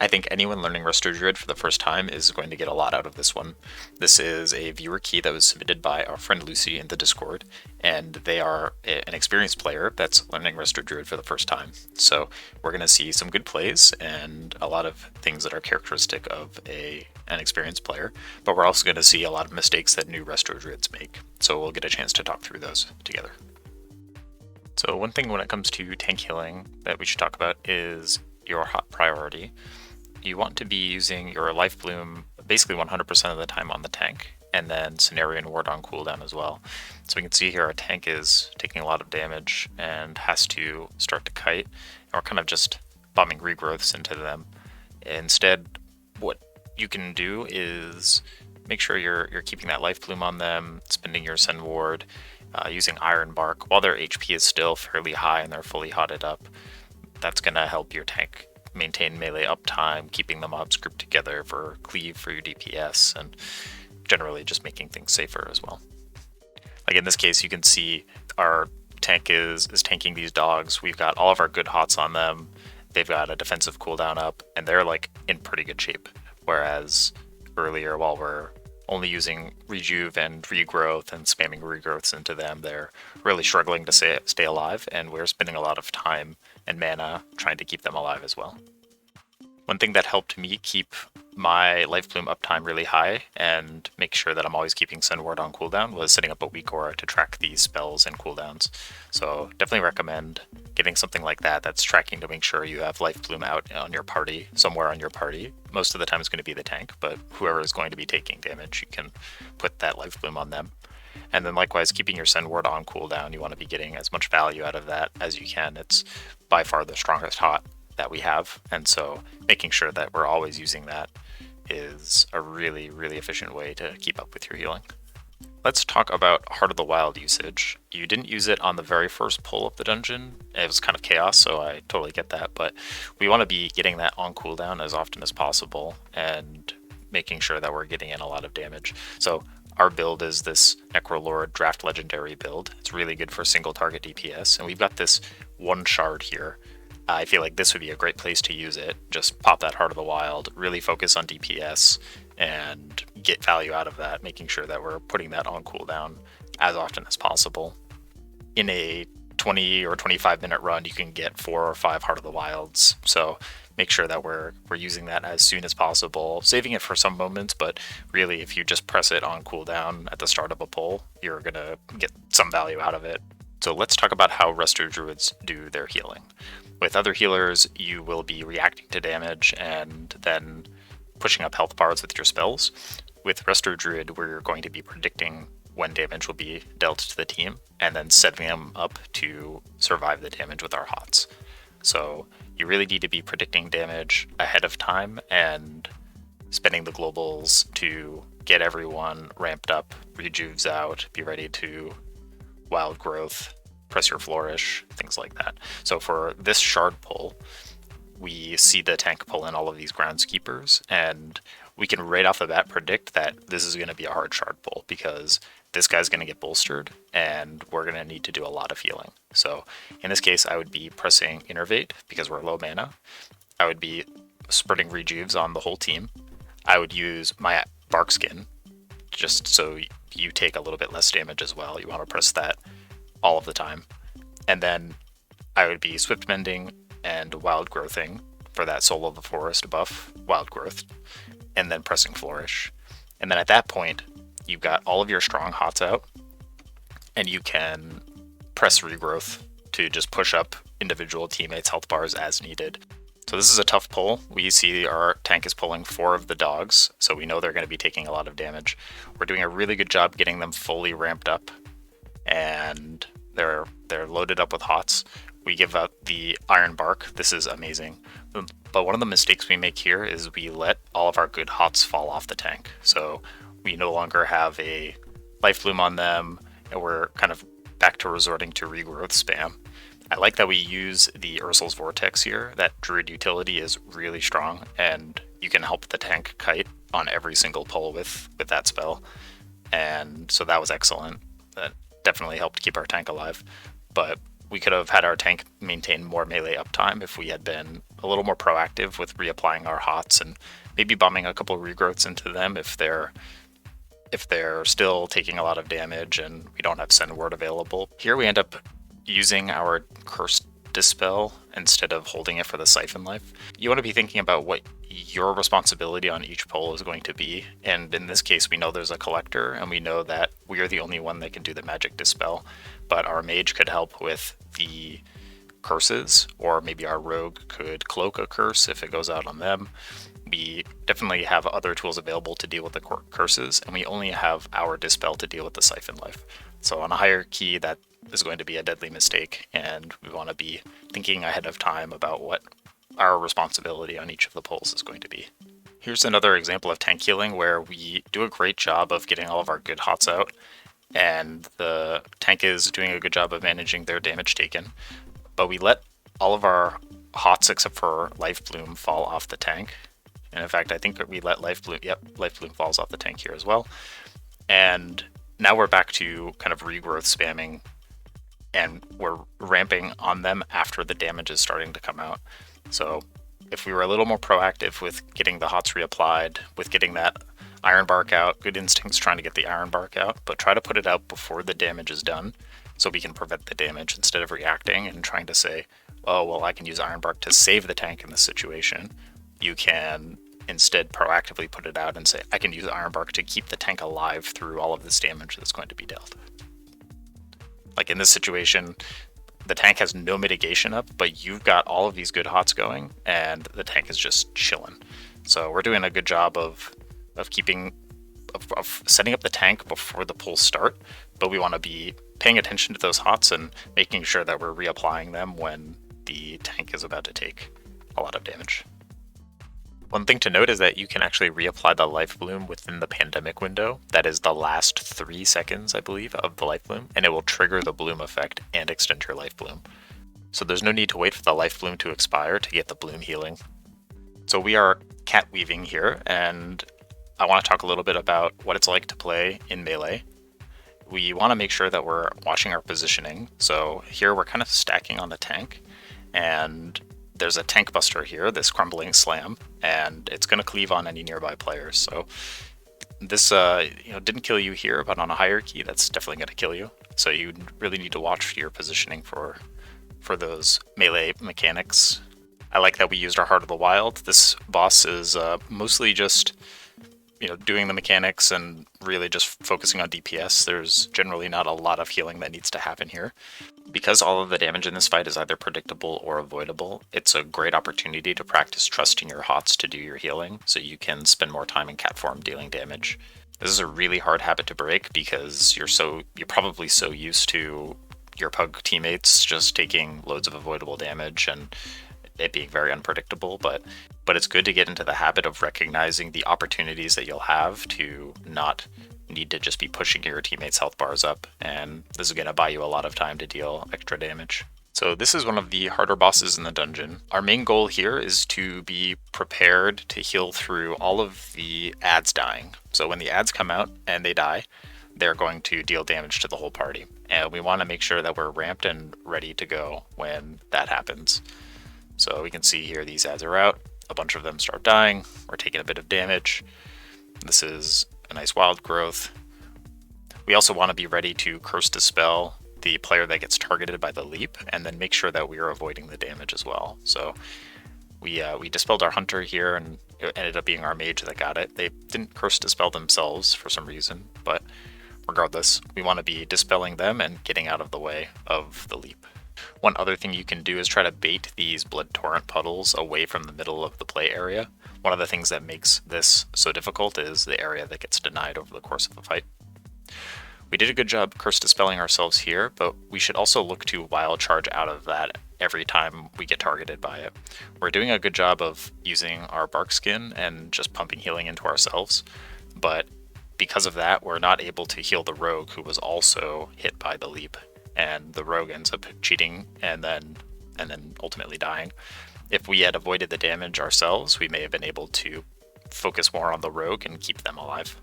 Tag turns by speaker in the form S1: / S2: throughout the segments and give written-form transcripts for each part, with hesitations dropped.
S1: I think anyone learning Resto Druid for the first time is going to get a lot out of this one. This is a viewer key that was submitted by our friend Lucy in the Discord, and they are an experienced player that's learning Resto Druid for the first time. So we're going to see some good plays and a lot of things that are characteristic of an experienced player, but we're also going to see a lot of mistakes that new Resto Druids make. So we'll get a chance to talk through those together. So one thing when it comes to tank healing that we should talk about is your hot priority. You want to be using your Life Bloom basically 100% of the time on the tank, and then Scenario and Ward on cooldown as well. So we can see here our tank is taking a lot of damage and has to start to kite, and we're kind of just bombing regrowths into them. Instead, what you can do is make sure you're keeping that Life Bloom on them, spending your Send Ward, using Iron Bark while their HP is still fairly high and they're fully hotted up. That's going to help your tank maintain melee uptime, keeping the mobs grouped together for cleave for your DPS, and generally just making things safer as well. Like in this case, you can see our tank is tanking these dogs. We've got all of our good hots on them. They've got a defensive cooldown up, and they're like in pretty good shape. Whereas earlier, while we're only using rejuve and regrowth and spamming regrowths into them, they're really struggling to stay alive, and we're spending a lot of time and mana trying to keep them alive as well. One thing that helped me keep my Life Bloom uptime really high and make sure that I'm always keeping Send Ward on cooldown was setting up a weak aura to track these spells and cooldowns. So definitely recommend getting something like that that's tracking to make sure you have Life Bloom out on your party, somewhere on your party. Most of the time it's going to be the tank, but whoever is going to be taking damage, you can put that Life Bloom on them. And then likewise, keeping your Send Ward on cooldown, you want to be getting as much value out of that as you can. It's by far the strongest hot that we have, and so making sure that we're always using that is a really, really efficient way to keep up with your healing. Let's talk about Heart of the Wild usage. You didn't use it on the very first pull of the dungeon. It was kind of chaos, so I totally get that, but we want to be getting that on cooldown as often as possible and making sure that we're getting in a lot of damage. So our build is this Necrolord Draft Legendary build. It's really good for single target DPS, and we've got this one shard here. I feel like this would be a great place to use it. Just pop that Heart of the Wild, really focus on DPS, and get value out of that, making sure that we're putting that on cooldown as often as possible. In a 20 or 25 minute run, you can get 4 or 5 Heart of the Wilds, so make sure that we're using that as soon as possible, saving it for some moments, but really if you just press it on cooldown at the start of a pull, you're going to get some value out of it. So let's talk about how Resto Druids do their healing. With other healers, you will be reacting to damage and then pushing up health bars with your spells. With Resto Druid, we're going to be predicting when damage will be dealt to the team and then setting them up to survive the damage with our hots. So you really need to be predicting damage ahead of time and spending the globals to get everyone ramped up, rejuves out, be ready to wild growth, press your flourish, things like that. So for this shard pull, we see the tank pull in all of these groundskeepers, and we can right off the bat predict that this is going to be a hard shard pull because this guy's going to get bolstered and we're going to need to do a lot of healing. So in this case, I would be pressing Innervate because we're low mana. I would be spreading rejuves on the whole team. I would use my Bark Skin just so you take a little bit less damage as well. You want to press that all of the time. And then I would be Swift Mending and Wild Growthing for that Soul of the Forest buff, Wild Growth, and then pressing Flourish. And then at that point, you've got all of your strong hots out, and you can press Regrowth to just push up individual teammates' health bars as needed. So this is a tough pull. We see our tank is pulling 4 of the dogs, so we know they're going to be taking a lot of damage. We're doing a really good job getting them fully ramped up, and they're loaded up with hots. We give out the Iron Bark. This is amazing. But one of the mistakes we make here is we let all of our good hots fall off the tank. So we no longer have a Life Bloom on them, and we're kind of back to resorting to regrowth spam. I like that we use the Ursul's Vortex here. That Druid utility is really strong, and you can help the tank kite on every single pull with that spell. And so that was excellent. That definitely helped keep our tank alive. But we could have had our tank maintain more melee uptime if we had been a little more proactive with reapplying our hots and maybe bombing a couple regrowths into them if they're still taking a lot of damage and we don't have send word available. Here we end up using our Curse Dispel instead of holding it for the Siphon Life. You want to be thinking about what your responsibility on each pull is going to be, and in this case we know there's a collector and we know that we are the only one that can do the magic dispel, but our mage could help with the curses, or maybe our rogue could cloak a curse if it goes out on them. We definitely have other tools available to deal with the curses, and we only have our dispel to deal with the Siphon Life. So on a higher key, that is going to be a deadly mistake, and we want to be thinking ahead of time about what our responsibility on each of the pulls is going to be. Here's another example of tank healing where we do a great job of getting all of our good hots out, and the tank is doing a good job of managing their damage taken, but we let all of our hots except for Life Bloom fall off the tank. And in fact, I think we let Life Bloom, Life Bloom falls off the tank here as well. And now we're back to kind of regrowth spamming, and we're ramping on them after the damage is starting to come out. So if we were a little more proactive with getting the hots reapplied, with getting that Iron Bark out, good instincts trying to get the Iron Bark out, but try to put it out before the damage is done so we can prevent the damage instead of reacting and trying to say, oh, well, I can use Iron Bark to save the tank in this situation. You can instead proactively put it out and say, I can use Iron Bark to keep the tank alive through all of this damage that's going to be dealt. Like in this situation, the tank has no mitigation up, but you've got all of these good hots going, and the tank is just chilling. So we're doing a good job of setting up the tank before the pulls start, but we want to be paying attention to those hots and making sure that we're reapplying them when the tank is about to take a lot of damage. One thing to note is that you can actually reapply the Life Bloom within the pandemic window. That is the last 3 seconds, I believe, of the Life Bloom, and it will trigger the Bloom effect and extend your Life Bloom. So there's no need to wait for the Life Bloom to expire to get the Bloom healing. So we are cat weaving here, and I want to talk a little bit about what it's like to play in melee. We want to make sure that we're watching our positioning. So here we're kind of stacking on the tank, and there's a tank buster here, this crumbling slam, and it's going to cleave on any nearby players. So this didn't kill you here, but on a higher key, that's definitely going to kill you. So you really need to watch your positioning for those melee mechanics. I like that we used our Heart of the Wild. This boss is mostly just doing the mechanics and really just focusing on DPS. There's generally not a lot of healing that needs to happen here. Because all of the damage in this fight is either predictable or avoidable, it's a great opportunity to practice trusting your hots to do your healing, so you can spend more time in cat form dealing damage. This is a really hard habit to break because you're probably so used to your pug teammates just taking loads of avoidable damage and it being very unpredictable, but it's good to get into the habit of recognizing the opportunities that you'll have to not need to just be pushing your teammates' health bars up, and this is going to buy you a lot of time to deal extra damage. So this is one of the harder bosses in the dungeon. Our main goal here is to be prepared to heal through all of the adds dying. So when the adds come out and they die, they're going to deal damage to the whole party, and we want to make sure that we're ramped and ready to go when that happens. So we can see here these adds are out, a bunch of them start dying, we're taking a bit of damage. This is a nice wild growth. We also want to be ready to Curse Dispel the player that gets targeted by the leap, and then make sure that we are avoiding the damage as well. So we dispelled our hunter here, and it ended up being our mage that got it. They didn't Curse Dispel themselves for some reason, but regardless, we want to be dispelling them and getting out of the way of the leap. One other thing you can do is try to bait these Blood Torrent puddles away from the middle of the play area. One of the things that makes this so difficult is the area that gets denied over the course of the fight. We did a good job Curse Dispelling ourselves here, but we should also look to Wild Charge out of that every time we get targeted by it. We're doing a good job of using our Bark Skin and just pumping healing into ourselves, but because of that, we're not able to heal the Rogue, who was also hit by the leap, and the Rogue ends up cheating and then ultimately dying. If we had avoided the damage ourselves, we may have been able to focus more on the Rogue and keep them alive.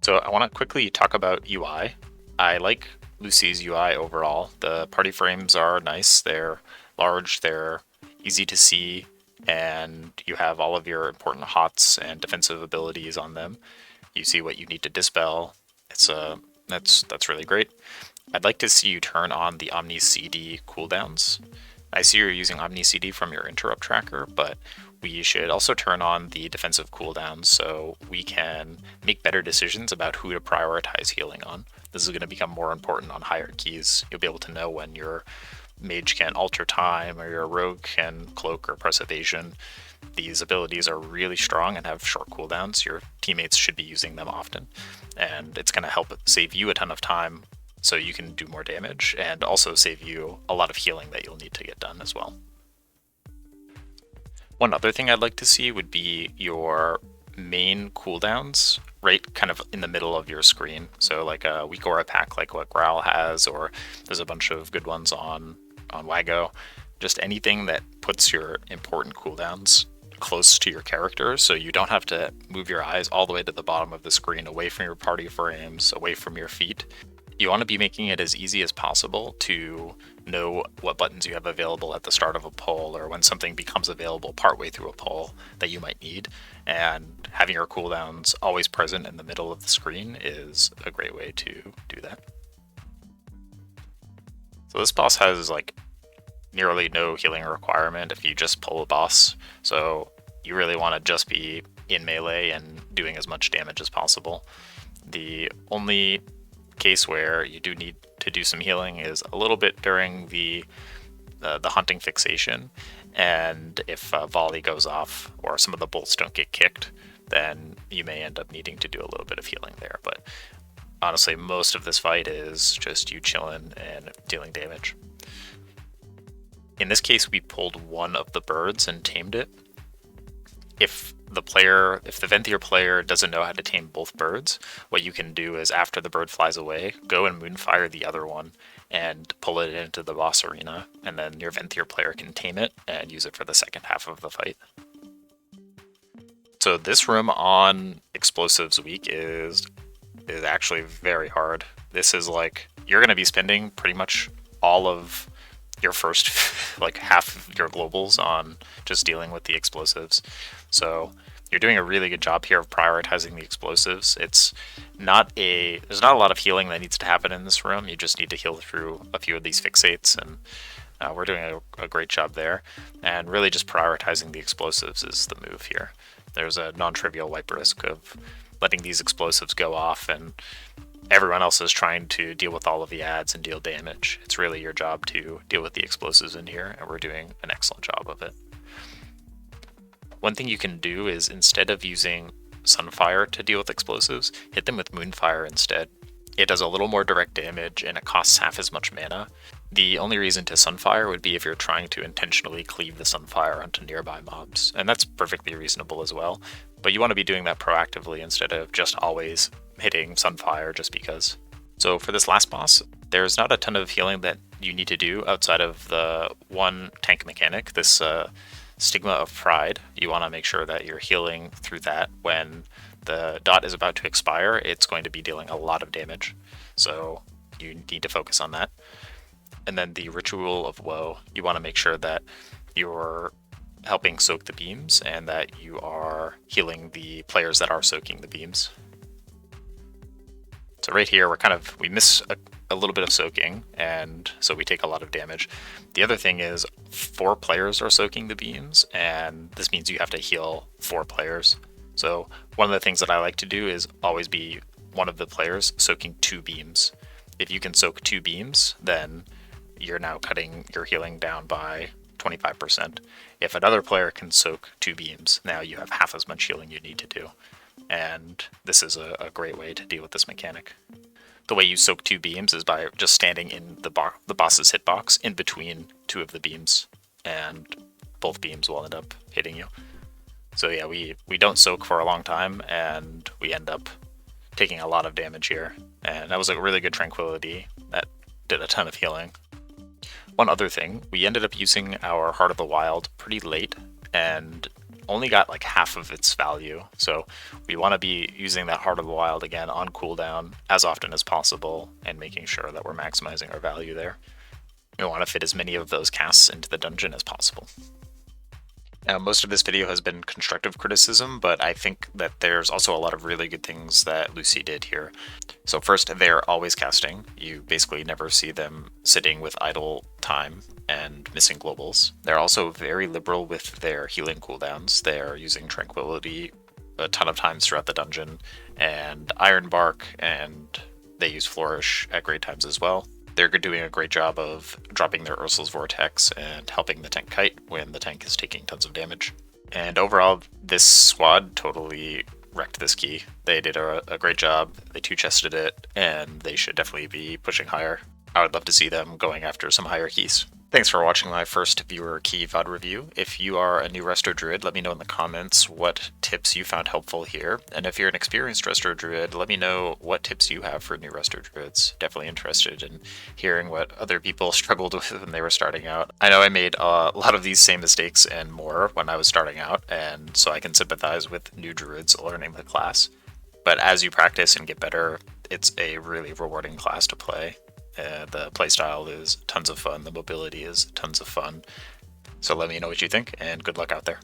S1: So I want to quickly talk about UI. I like Lucy's UI overall. The party frames are nice. They're large, they're easy to see, and you have all of your important hots and defensive abilities on them. You see what you need to dispel. That's really great. I'd like to see you turn on the Omni CD cooldowns. I see you're using Omni CD from your interrupt tracker, but we should also turn on the defensive cooldowns so we can make better decisions about who to prioritize healing on. This is going to become more important on higher keys. You'll be able to know when your mage can alter time or your rogue can cloak or press evasion. These abilities are really strong and have short cooldowns. Your teammates should be using them often, and it's going to help save you a ton of time so you can do more damage, and also save you a lot of healing that you'll need to get done as well. One other thing I'd like to see would be your main cooldowns right kind of in the middle of your screen. So like a weak aura pack like what Growl has, or there's a bunch of good ones on Wago. Just anything that puts your important cooldowns close to your character so you don't have to move your eyes all the way to the bottom of the screen, away from your party frames, away from your feet. You want to be making it as easy as possible to know what buttons you have available at the start of a pull, or when something becomes available partway through a pull that you might need. And having your cooldowns always present in the middle of the screen is a great way to do that. So this boss has like nearly no healing requirement if you just pull a boss. So you really want to just be in melee and doing as much damage as possible. The only case where you do need to do some healing is a little bit during the hunting fixation, and if volley goes off or some of the bolts don't get kicked, then you may end up needing to do a little bit of healing there. But honestly, most of this fight is just you chilling and dealing damage. In this case, we pulled one of the birds and tamed it. If the Venthyr player doesn't know how to tame both birds, what you can do is after the bird flies away, go and moonfire the other one and pull it into the boss arena, and then your Venthyr player can tame it and use it for the second half of the fight. So this room on Explosives Week is actually very hard. This is like, you're going to be spending pretty much all of your first like half of your globals on just dealing with the explosives. So you're doing a really good job here of prioritizing the explosives. There's not a lot of healing that needs to happen in this room. You just need to heal through a few of these fixates, and we're doing a great job there. And really just prioritizing the explosives is the move here. There's a non-trivial wipe risk of letting these explosives go off, and everyone else is trying to deal with all of the ads and deal damage. It's really your job to deal with the explosives in here, and we're doing an excellent job of it. One thing you can do is, instead of using Sunfire to deal with explosives, hit them with Moonfire instead. It does a little more direct damage and it costs half as much mana. The only reason to Sunfire would be if you're trying to intentionally cleave the Sunfire onto nearby mobs, and that's perfectly reasonable as well, but you want to be doing that proactively instead of just always hitting Sunfire just because. So for this last boss, there's not a ton of healing that you need to do outside of the one tank mechanic, this Stigma of Pride. You want to make sure that you're healing through that. When the dot is about to expire, it's going to be dealing a lot of damage, so you need to focus on that. And then the Ritual of Woe, you want to make sure that you're helping soak the beams and that you are healing the players that are soaking the beams. So right here, we miss a little bit of soaking, and so we take a lot of damage. The other thing is 4 players are soaking the beams, and this means you have to heal 4 players. So one of the things that I like to do is always be one of the players soaking 2 beams. If you can soak 2 beams, then you're now cutting your healing down by 25%. If another player can soak 2 beams, now you have half as much healing you need to do. And this is a great way to deal with this mechanic. The way you soak 2 beams is by just standing in the boss's hitbox in between 2 of the beams, and both beams will end up hitting you. So yeah, we don't soak for a long time, and we end up taking a lot of damage here. And that was a really good Tranquility that did a ton of healing. One other thing, we ended up using our Heart of the Wild pretty late, and only got like half of its value. So we want to be using that Heart of the Wild again on cooldown as often as possible and making sure that we're maximizing our value there. We want to fit as many of those casts into the dungeon as possible. Now, most of this video has been constructive criticism, but I think that there's also a lot of really good things that Lucy did here. So first, they're always casting. You basically never see them sitting with idle time and missing globals. They're also very liberal with their healing cooldowns. They're using Tranquility a ton of times throughout the dungeon, and Iron Bark, and they use Flourish at great times as well. They're doing a great job of dropping their Ursul's Vortex and helping the tank kite when the tank is taking tons of damage. And overall, this squad totally wrecked this key. They did a great job, they two-chested it, and they should definitely be pushing higher. I would love to see them going after some higher keys. Thanks for watching my first viewer key VOD review. If you are a new Resto Druid, let me know in the comments what tips you found helpful here. And if you're an experienced Resto Druid, let me know what tips you have for new Resto Druids. Definitely interested in hearing what other people struggled with when they were starting out. I know I made a lot of these same mistakes and more when I was starting out, and so I can sympathize with new Druids learning the class. But as you practice and get better, it's a really rewarding class to play. The playstyle is tons of fun, the mobility is tons of fun. So let me know what you think, and good luck out there.